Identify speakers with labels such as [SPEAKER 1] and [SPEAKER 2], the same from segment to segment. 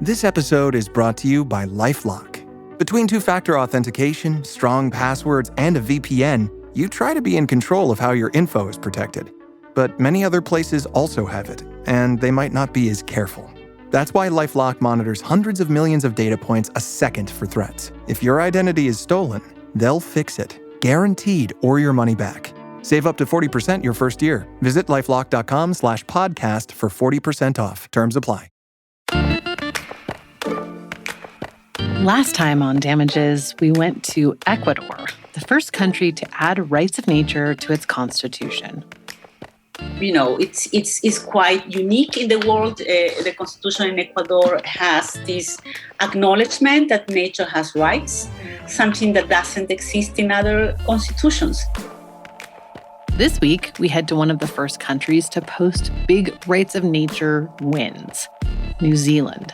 [SPEAKER 1] This episode is brought to you by LifeLock. Between two-factor authentication, strong passwords, and a VPN, you try to be in control of how your info is protected. But many other places also have it, and they might not be as careful. That's why LifeLock monitors hundreds of millions of data points a second for threats. If your identity is stolen, they'll fix it, guaranteed, or your money back. Save up to 40% your first year. Visit lifelock.com/podcast for 40% off. Terms apply.
[SPEAKER 2] Last time on Damages, we went to Ecuador, the first country to add rights of nature to its constitution.
[SPEAKER 3] You know, it's quite unique in the world. The constitution in Ecuador has this acknowledgement that nature has rights, something that doesn't exist in other constitutions.
[SPEAKER 2] This week, we head to one of the first countries to post big rights of nature wins, New Zealand.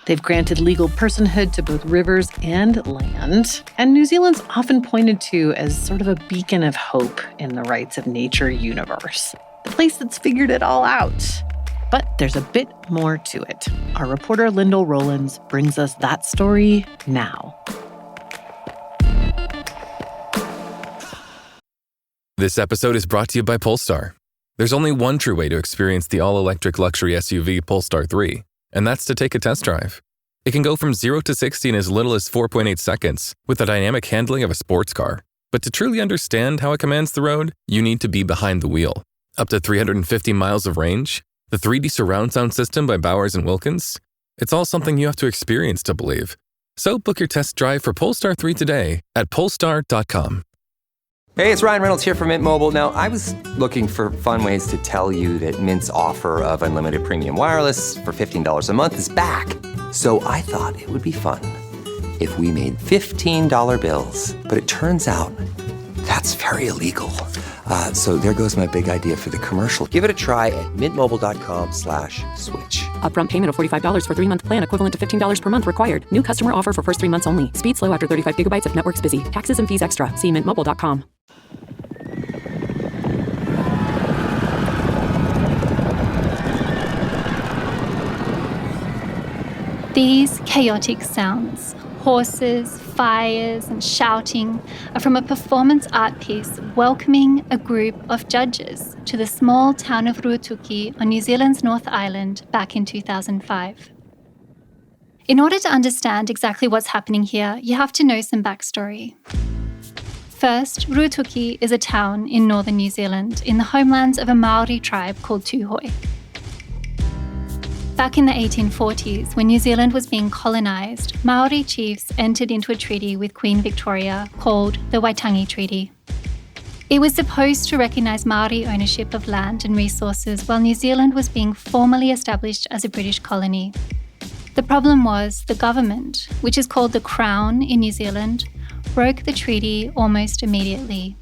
[SPEAKER 2] They've granted legal personhood to both rivers and land, and New Zealand's often pointed to as sort of a beacon of hope in the rights of nature universe, the place that's figured it all out. But there's a bit more to it. Our reporter Lyndall Rollins brings us that story now.
[SPEAKER 4] This episode is brought to you by Polestar. There's only one true way to experience the all-electric luxury SUV Polestar 3, and that's to take a test drive. It can go from 0 to 60 in as little as 4.8 seconds with the dynamic handling of a sports car. But to truly understand how it commands the road, you need to be behind the wheel. Up to 350 miles of range, the 3D surround sound system by Bowers & Wilkins. It's all something you have to experience to believe. So book your test drive for Polestar 3 today at polestar.com.
[SPEAKER 5] Hey, it's Ryan Reynolds here from Mint Mobile. Now, I was looking for fun ways to tell you that Mint's offer of unlimited premium wireless for $15 a month is back. So I thought it would be fun if we made $15 bills. But it turns out that's very illegal. So there goes my big idea for the commercial. Give it a try at mintmobile.com/switch.
[SPEAKER 6] Upfront payment of $45 for 3-month plan equivalent to $15 per month required. New customer offer for first 3 months only. Speed slow after 35 gigabytes if network's busy. Taxes and fees extra. See mintmobile.com.
[SPEAKER 7] These chaotic sounds, horses, fires, and shouting, are from a performance art piece welcoming a group of judges to the small town of Ruutuki on New Zealand's North Island back in 2005. In order to understand exactly what's happening here, you have to know some backstory. First, Ruutuki is a town in northern New Zealand in the homelands of a Maori tribe called Tuhoe. Back in the 1840s, when New Zealand was being colonised, Maori chiefs entered into a treaty with Queen Victoria called the Waitangi Treaty. It was supposed to recognise Maori ownership of land and resources while New Zealand was being formally established as a British colony. The problem was the government, which is called the Crown in New Zealand, broke the treaty almost immediately.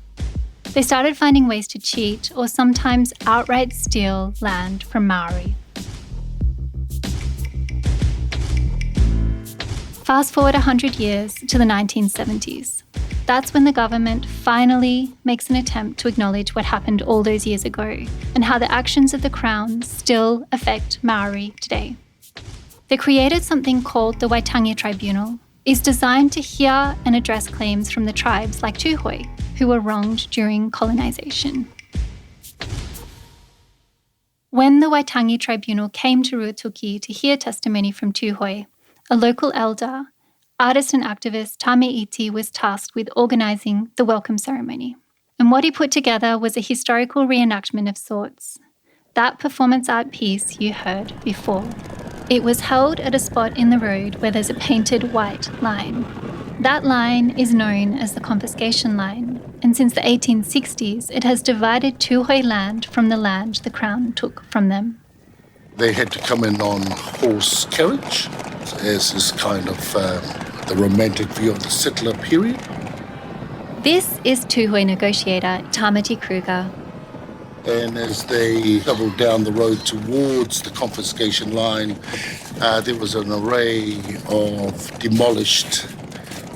[SPEAKER 7] They started finding ways to cheat or sometimes outright steal land from Maori. Fast forward 100 years to the 1970s. That's when the government finally makes an attempt to acknowledge what happened all those years ago and how the actions of the Crown still affect Maori today. They created something called the Waitangi Tribunal. It's designed to hear and address claims from the tribes like Tuhoe, who were wronged during colonisation. When the Waitangi Tribunal came to Ruutuki to hear testimony from Tuhoe, a local elder, artist and activist Tame Iti was tasked with organising the welcome ceremony. And what he put together was a historical reenactment of sorts. That performance art piece you heard before. It was held at a spot in the road where there's a painted white line. That line is known as the confiscation line, and since the 1860s, it has divided Tuhoe land from the land the Crown took from them.
[SPEAKER 8] They had to come in on horse carriage, as is kind of the romantic view of the settler period.
[SPEAKER 7] This is Tuhoe negotiator Tamati Kruger.
[SPEAKER 8] And as they travelled down the road towards the confiscation line, there was an array of demolished,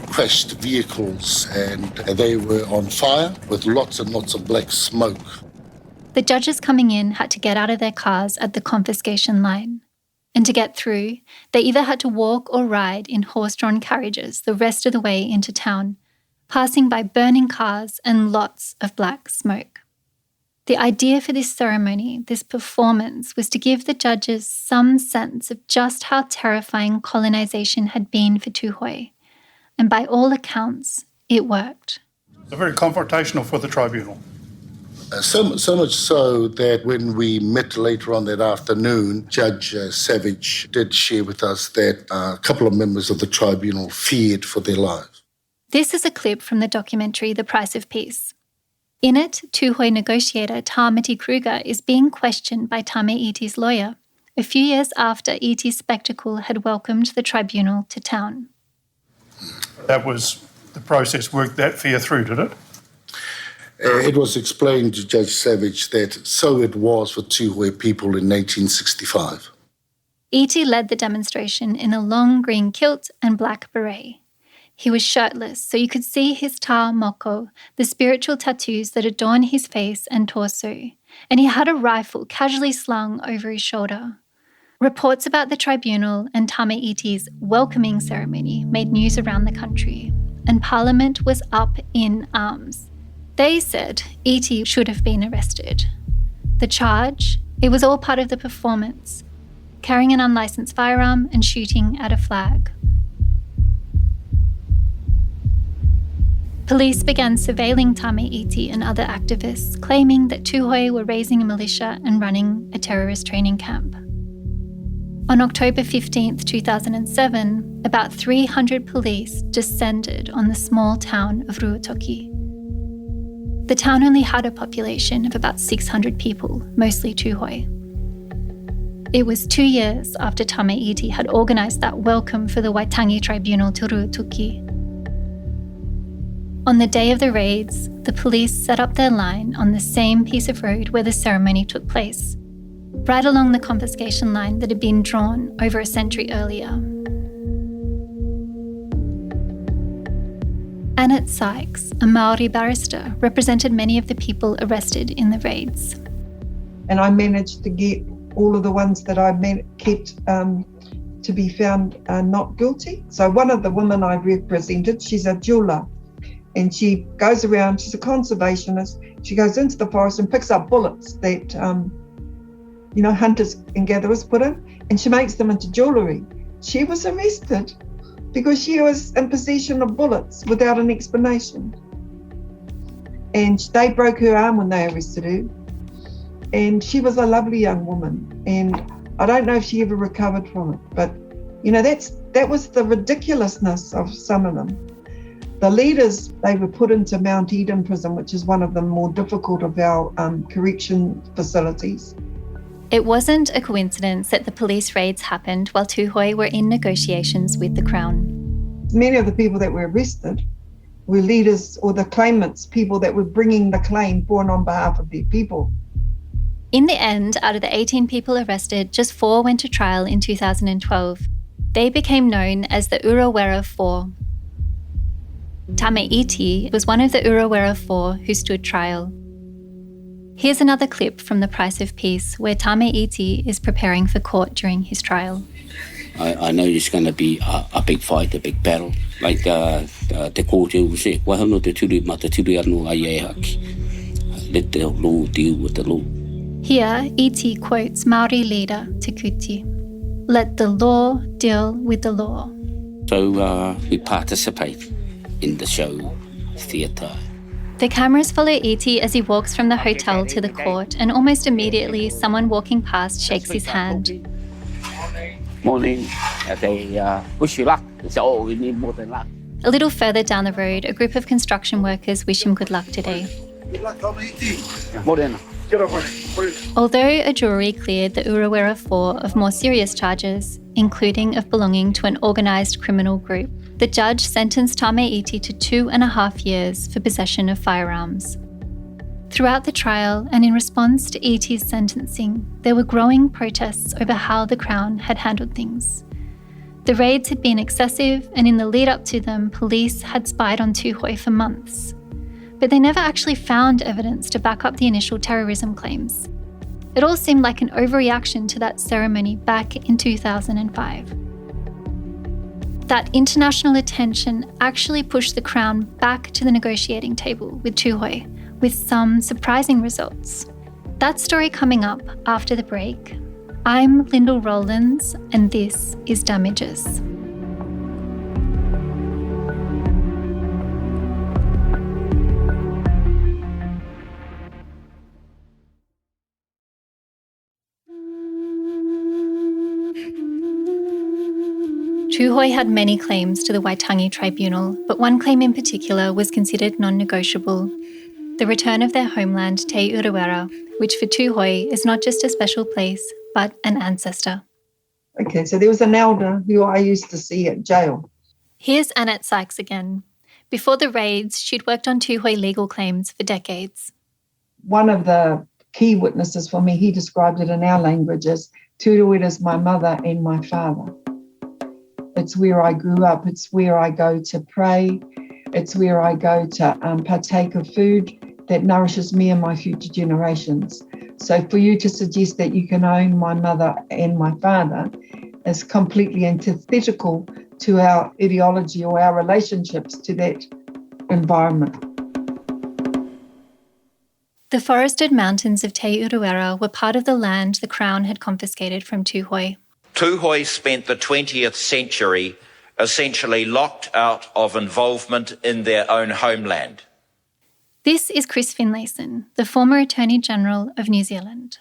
[SPEAKER 8] crashed vehicles, and they were on fire with lots and lots of black smoke.
[SPEAKER 7] The judges coming in had to get out of their cars at the confiscation line. And to get through, they either had to walk or ride in horse-drawn carriages the rest of the way into town, passing by burning cars and lots of black smoke. The idea for this ceremony, this performance, was to give the judges some sense of just how terrifying colonization had been for Tuhoe. And by all accounts, it worked.
[SPEAKER 9] It's very confrontational for the tribunal.
[SPEAKER 8] So much so that when we met later on that afternoon, Judge Savage did share with us that a couple of members of the tribunal feared for their lives.
[SPEAKER 7] This is a clip from the documentary The Price of Peace. In it, Tuhoe negotiator Tamati Kruger is being questioned by Tame Iti's lawyer, a few years after Iti's spectacle had welcomed the tribunal to town.
[SPEAKER 9] That was the process worked that fair through, did it?
[SPEAKER 8] It was explained to Judge Savage that so it was for Tuhoe people in 1865.
[SPEAKER 7] Iti led the demonstration in a long green kilt and black beret. He was shirtless, so you could see his ta moko, the spiritual tattoos that adorn his face and torso, and he had a rifle casually slung over his shoulder. Reports about the tribunal and Tame Iti's welcoming ceremony made news around the country, and Parliament was up in arms. They said Iti should have been arrested. The charge? It was all part of the performance, carrying an unlicensed firearm and shooting at a flag. Police began surveilling Tame Iti and other activists, claiming that Tuhoe were raising a militia and running a terrorist training camp. On October 15, 2007, about 300 police descended on the small town of Ruatoki. The town only had a population of about 600 people, mostly Tuhoe. It was 2 years after Tame Iti had organised that welcome for the Waitangi Tribunal to Ruatoki. On the day of the raids, the police set up their line on the same piece of road where the ceremony took place, right along the confiscation line that had been drawn over a century earlier. Annette Sykes, a Maori barrister, represented many of the people arrested in the raids.
[SPEAKER 10] And I managed to get all of the ones that I kept to be found not guilty. So one of the women I represented, she's a jeweler, and she goes around, she's a conservationist, she goes into the forest and picks up bullets that hunters and gatherers put in, and she makes them into jewellery. She was arrested because she was in possession of bullets without an explanation. And they broke her arm when they arrested her. And she was a lovely young woman. And I don't know if she ever recovered from it, but that was the ridiculousness of some of them. The leaders, they were put into Mount Eden prison, which is one of the more difficult of our correction facilities.
[SPEAKER 7] It wasn't a coincidence that the police raids happened while Tuhoe were in negotiations with the Crown.
[SPEAKER 10] Many of the people that were arrested were leaders or the claimants, people that were bringing the claim for and on behalf of their people.
[SPEAKER 7] In the end, out of the 18 people arrested, just 4 went to trial in 2012. They became known as the Urewera 4. Tame Iti was one of the Urewera 4 who stood trial. Here's another clip from The Price of Peace, where Tame Iti is preparing for court during his trial.
[SPEAKER 11] I know it's going to be a big fight, a big battle. Like the court will say, let the law deal with the law.
[SPEAKER 7] Here, Iti quotes Maori leader Te Kuti. Let the law deal with the law.
[SPEAKER 11] So we participate in the show theatre.
[SPEAKER 7] The cameras follow Iti as he walks from the hotel to the court, and almost immediately someone walking past shakes his hand.
[SPEAKER 11] Morning. They wish you luck. They say, we need more than luck.
[SPEAKER 7] A little further down the road, a group of construction workers wish him good luck today.
[SPEAKER 11] Good luck, Morning.
[SPEAKER 7] Although a jury cleared the Urewera 4 of more serious charges, including of belonging to an organised criminal group, the judge sentenced Tame Iti to 2.5 years for possession of firearms. Throughout the trial, and in response to Iti's sentencing, there were growing protests over how the Crown had handled things. The raids had been excessive, and in the lead up to them, police had spied on Tuhoe for months. But they never actually found evidence to back up the initial terrorism claims. It all seemed like an overreaction to that ceremony back in 2005. That international attention actually pushed the Crown back to the negotiating table with Tuhoe, with some surprising results. That story coming up after the break. I'm Lyndall Rowlands, and this is Damages. Tuhoe had many claims to the Waitangi Tribunal, but one claim in particular was considered non-negotiable: the return of their homeland, Te Urewera, which for Tuhoe is not just a special place, but an ancestor.
[SPEAKER 10] Okay, so there was an elder who I used to see at jail.
[SPEAKER 7] Here's Annette Sykes again. Before the raids, she'd worked on Tuhoe legal claims for decades.
[SPEAKER 10] One of the key witnesses for me, he described it in our language as Te Urewera is my mother and my father. It's where I grew up. It's where I go to pray. It's where I go to partake of food that nourishes me and my future generations. So for you to suggest that you can own my mother and my father is completely antithetical to our ideology or our relationships to that environment.
[SPEAKER 7] The forested mountains of Te Urewera were part of the land the Crown had confiscated from Tuhoe.
[SPEAKER 12] Tuhoe spent the 20th century essentially locked out of involvement in their own homeland.
[SPEAKER 7] This is Chris Finlayson, the former Attorney General of New Zealand.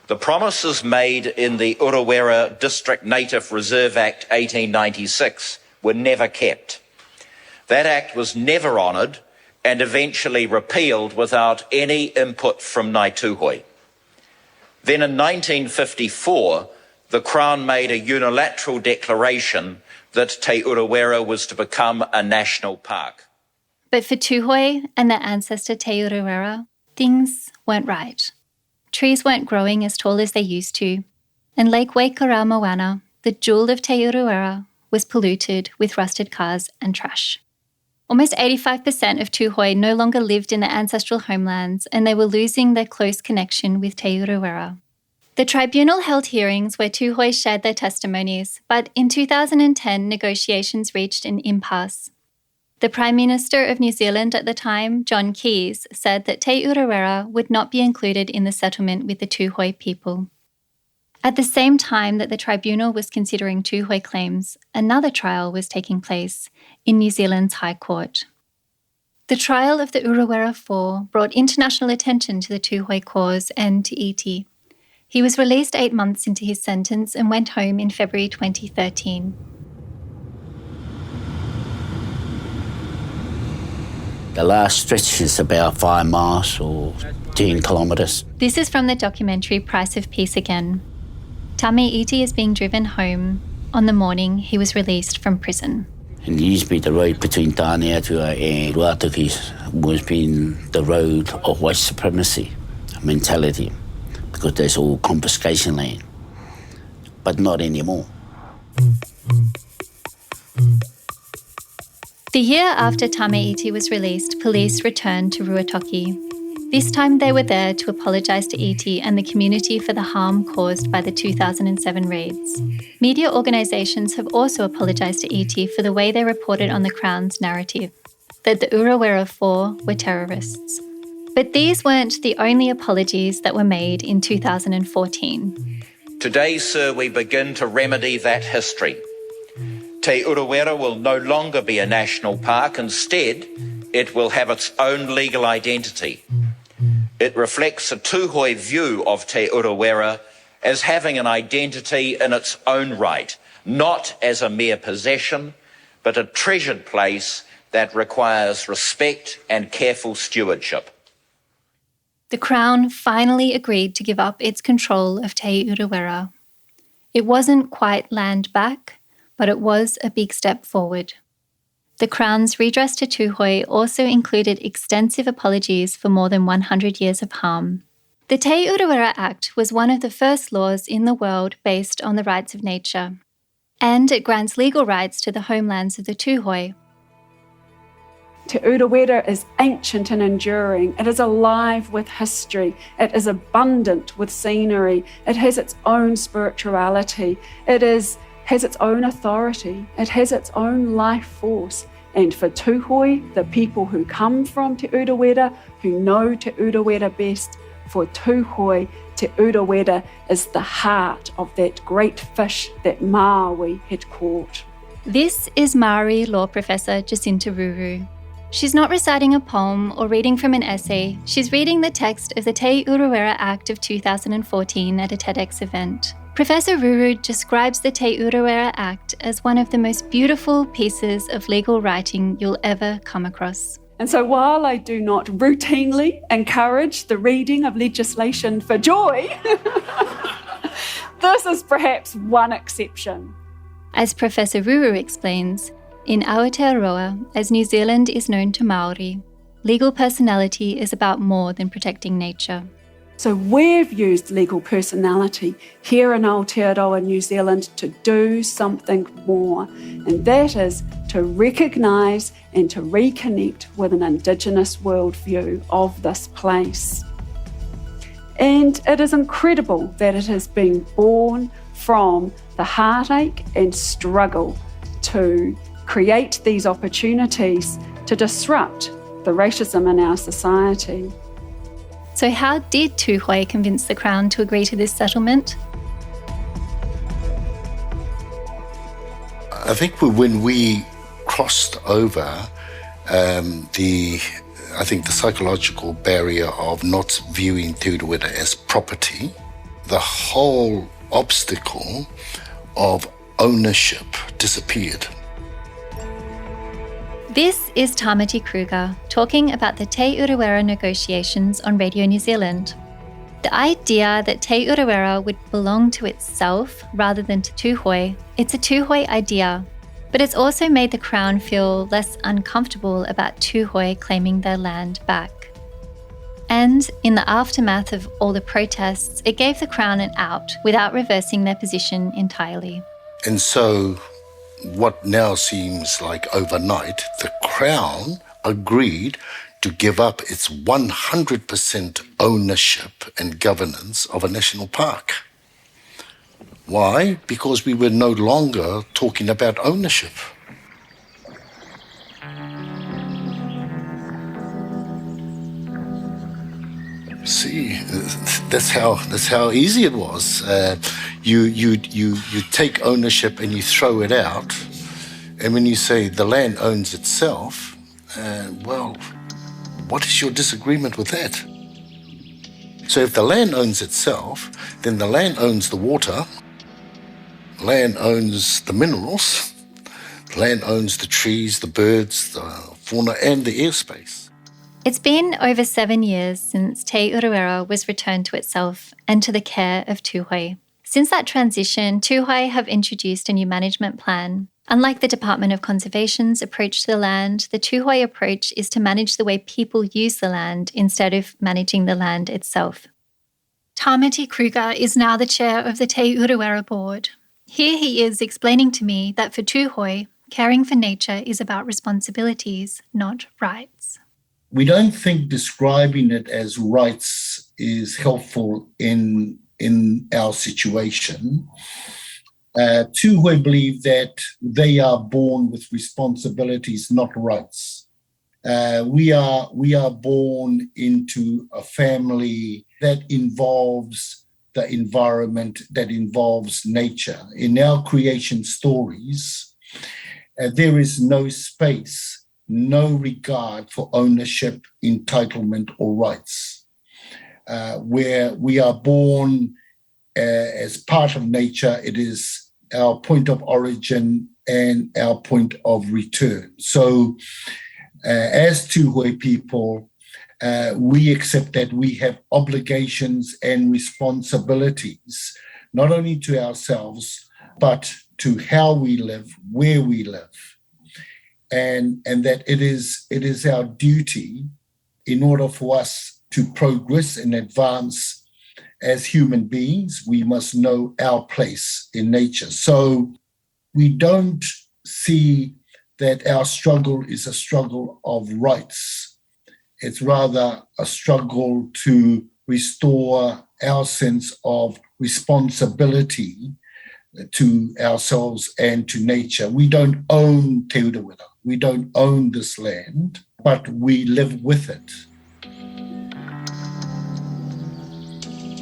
[SPEAKER 12] The promises made in the Urewera District Native Reserve Act 1896 were never kept. That act was never honoured and eventually repealed without any input from Ngāi Tuhoe. Then in 1954, the Crown made a unilateral declaration that Te Urewera was to become a national park.
[SPEAKER 7] But for Tuhoe and their ancestor Te Urewera, things weren't right. Trees weren't growing as tall as they used to, and Lake Waikaremoana, the jewel of Te Urewera, was polluted with rusted cars and trash. Almost 85% of Tuhoe no longer lived in their ancestral homelands, and they were losing their close connection with Te Urewera. The tribunal held hearings where Tuhoe shared their testimonies, but in 2010, negotiations reached an impasse. The Prime Minister of New Zealand at the time, John Keys, said that Te Urewera would not be included in the settlement with the Tuhoe people. At the same time that the tribunal was considering Tuhoe claims, another trial was taking place in New Zealand's High Court. The trial of the Urewera Four brought international attention to the Tuhoe cause and to Iti. He was released 8 months into his sentence and went home in February 2013.
[SPEAKER 11] The last stretch is about 5 miles or 10 kilometres.
[SPEAKER 7] This is from the documentary Price of Peace Again. Tame Iti is being driven home on the morning he was released from prison.
[SPEAKER 11] And it used to be the road between Tāneatua and Ruatoki was being the road of white supremacy mentality, because there's all confiscation land. But not anymore.
[SPEAKER 7] The year after Tame Iti was released, police returned to Ruatoki. This time they were there to apologise to Iti and the community for the harm caused by the 2007 raids. Media organisations have also apologised to Iti for the way they reported on the Crown's narrative, that the Urewera Four were terrorists. But these weren't the only apologies that were made in 2014.
[SPEAKER 12] Today, sir, we begin to remedy that history. Te Urewera will no longer be a national park. Instead, it will have its own legal identity. It reflects a Tuhoe view of Te Urewera as having an identity in its own right, not as a mere possession, but a treasured place that requires respect and careful stewardship.
[SPEAKER 7] The Crown finally agreed to give up its control of Te Urewera. It wasn't quite land back, but it was a big step forward. The Crown's redress to Tuhoe also included extensive apologies for more than 100 years of harm. The Te Urewera Act was one of the first laws in the world based on the rights of nature, and it grants legal rights to the homelands of the Tuhoe.
[SPEAKER 13] Te Urewera is ancient and enduring. It is alive with history. It is abundant with scenery. It has its own spirituality. It has its own authority. It has its own life force. And for Tuhoe, the people who come from Te Urewera, who know Te Urewera best, for Tuhoe, Te Urewera is the heart of that great fish that Maui had caught.
[SPEAKER 7] This is Maori law professor Jacinta Ruru. She's not reciting a poem or reading from an essay. She's reading the text of the Te Urewera Act of 2014 at a TEDx event. Professor Ruru describes the Te Urewera Act as one of the most beautiful pieces of legal writing you'll ever come across.
[SPEAKER 13] And so while I do not routinely encourage the reading of legislation for joy, this is perhaps one exception.
[SPEAKER 7] As Professor Ruru explains, in Aotearoa, as New Zealand is known to Maori, legal personality is about more than protecting nature.
[SPEAKER 13] So we've used legal personality here in Aotearoa, New Zealand, to do something more, and that is to recognise and to reconnect with an Indigenous worldview of this place. And it is incredible that it has been born from the heartache and struggle to create these opportunities to disrupt the racism in our society.
[SPEAKER 7] So how did Tuhoe convince the Crown to agree to this settlement?
[SPEAKER 8] I think when we crossed over the psychological barrier of not viewing Te Urewera as property, the whole obstacle of ownership disappeared.
[SPEAKER 7] This is Tamati Kruger talking about the Te Urewera negotiations on Radio New Zealand. The idea that Te Urewera would belong to itself rather than to Tuhoe, it's a Tuhoe idea, but it's also made the Crown feel less uncomfortable about Tuhoe claiming their land back. And in the aftermath of all the protests, it gave the Crown an out without reversing their position entirely.
[SPEAKER 8] And so what now seems like overnight, the Crown agreed to give up its 100% ownership and governance of a national park. Why? Because we were no longer talking about ownership. See, that's how easy it was. You take ownership and you throw it out, and when you say the land owns itself, well, what is your disagreement with that? So if the land owns itself, then the land owns the water, land owns the minerals, land owns the trees, the birds, the fauna, and the airspace.
[SPEAKER 7] It's been over 7 years since Te Urewera was returned to itself and to the care of Tuhoe. Since that transition, Tuhoe have introduced a new management plan. Unlike the Department of Conservation's approach to the land, the Tuhoe approach is to manage the way people use the land instead of managing the land itself. Tamati Kruger is now the chair of the Te Urewera board. Here he is explaining to me that for Tuhoe, caring for nature is about responsibilities, not rights.
[SPEAKER 8] We don't think describing it as rights is helpful in our situation. Tuhoe believe that they are born with responsibilities, not rights. We are born into a family that involves the environment, that involves nature. In our creation stories, there is no space, no regard for ownership, entitlement, or rights. Where we are born as part of nature, it is our point of origin and our point of return. So as Tuhoe people, we accept that we have obligations and responsibilities, not only to ourselves, but to how we live, where we live. And that it is our duty, in order for us to progress and advance as human beings, we must know our place in nature. So we don't see that our struggle is a struggle of rights. It's rather a struggle to restore our sense of responsibility to ourselves and to nature. We don't own Te Urewera. We don't own this land, but we live with it.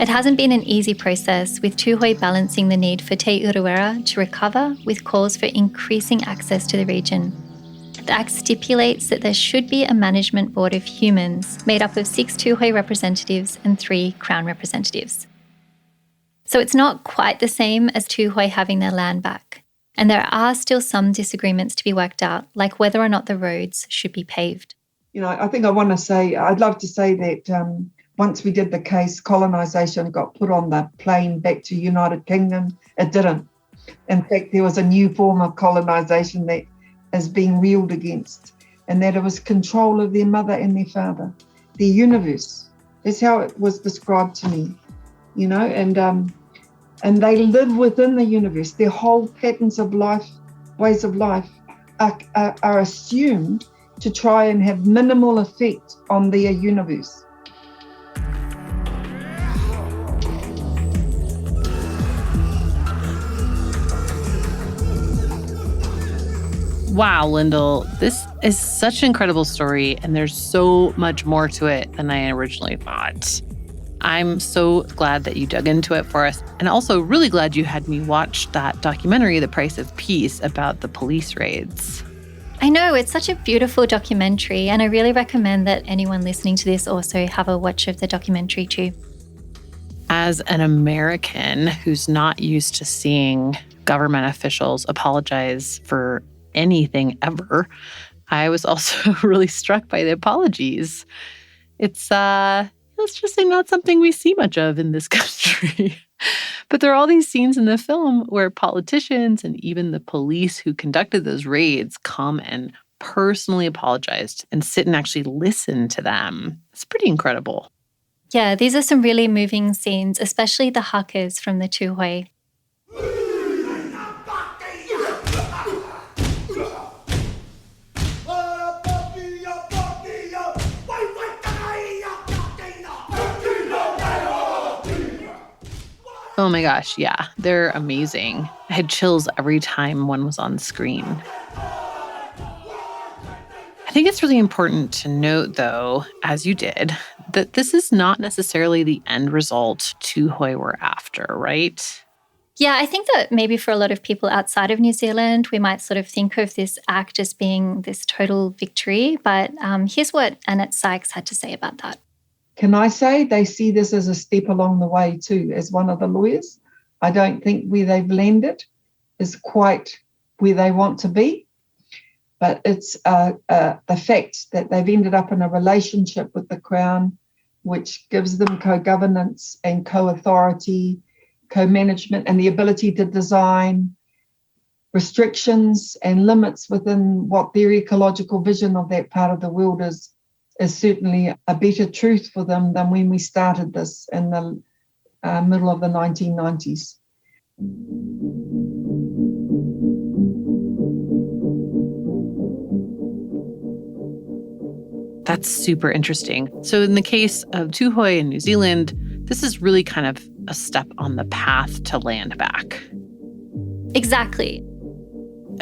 [SPEAKER 7] It hasn't been an easy process, with Tuhoe balancing the need for Te Urewera to recover with calls for increasing access to the region. The Act stipulates that there should be a management board of humans made up of 6 Tuhoe representatives and 3 Crown representatives. So it's not quite the same as Tuhoe having their land back. And there are still some disagreements to be worked out, like whether or not the roads should be paved.
[SPEAKER 10] You know, I think I'd love to say that once we did the case, colonisation got put on the plane back to United Kingdom. It didn't. In fact, there was a new form of colonisation that is being reeled against, and that it was control of their mother and their father, their universe. That's how it was described to me, you know, and they live within the universe. Their whole patterns of life, ways of life are assumed to try and have minimal effect on their universe.
[SPEAKER 2] Wow, Lyndall, this is such an incredible story, and there's so much more to it than I originally thought. I'm so glad that you dug into it for us, and also really glad you had me watch that documentary, The Price of Peace, about the police raids.
[SPEAKER 7] I know, it's such a beautiful documentary, and I really recommend that anyone listening to this also have a watch of the documentary too.
[SPEAKER 2] As an American who's not used to seeing government officials apologize for anything ever, I was also really struck by the apologies. It's, let's just say, not something we see much of in this country. But there are all these scenes in the film where politicians and even the police who conducted those raids come and personally apologized and sit and actually listen to them. It's pretty incredible.
[SPEAKER 7] Yeah, these are some really moving scenes, especially the hakas from the Tuhoe.
[SPEAKER 2] Oh my gosh, yeah, they're amazing. I had chills every time one was on screen. I think it's really important to note, though, as you did, that this is not necessarily the end result Tuhoe were after, right?
[SPEAKER 7] Yeah, I think that maybe for a lot of people outside of New Zealand, we might sort of think of this act as being this total victory. But here's what Annette Sykes had to say about that.
[SPEAKER 10] Can I say they see this as a step along the way too, as one of the lawyers? I don't think where they've landed is quite where they want to be, but it's the fact that they've ended up in a relationship with the Crown, which gives them co-governance and co-authority, co-management, and the ability to design restrictions and limits within what their ecological vision of that part of the world is certainly a better truth for them than when we started this in the middle of the 1990s.
[SPEAKER 2] That's super interesting. So in the case of Tuhoe in New Zealand, this is really kind of a step on the path to land back.
[SPEAKER 7] Exactly.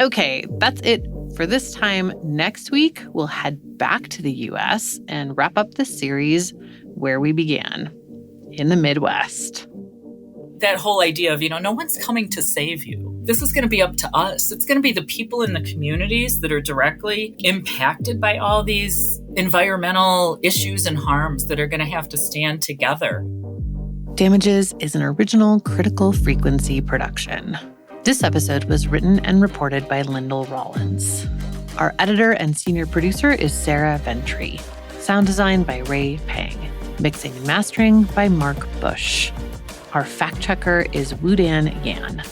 [SPEAKER 2] Okay, that's it for this time. Next week, we'll head back to the U.S. and wrap up the series where we began, in the Midwest.
[SPEAKER 14] That whole idea of, no one's coming to save you. This is going to be up to us. It's going to be the people in the communities that are directly impacted by all these environmental issues and harms that are going to have to stand together.
[SPEAKER 2] Damages is an original Critical Frequency production. This episode was written and reported by Lyndall Rollins. Our editor and senior producer is Sarah Ventry. Sound design by Ray Pang. Mixing and mastering by Mark Bush. Our fact checker is Wudan Yan.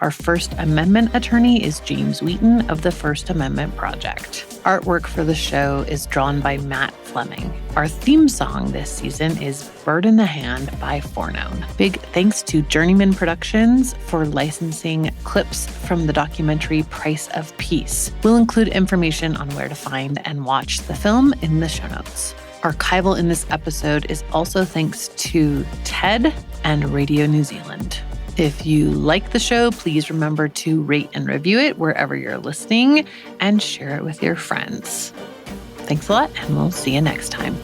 [SPEAKER 2] Our First Amendment attorney is James Wheaton of the First Amendment Project. Artwork for the show is drawn by Matt Fleming. Our theme song this season is Bird in the Hand by Forknown. Big thanks to Journeyman Productions for licensing clips from the documentary Price of Peace. We'll include information on where to find and watch the film in the show notes. Archival in this episode is also thanks to TED and Radio New Zealand. If you like the show, please remember to rate and review it wherever you're listening and share it with your friends. Thanks a lot, and we'll see you next time.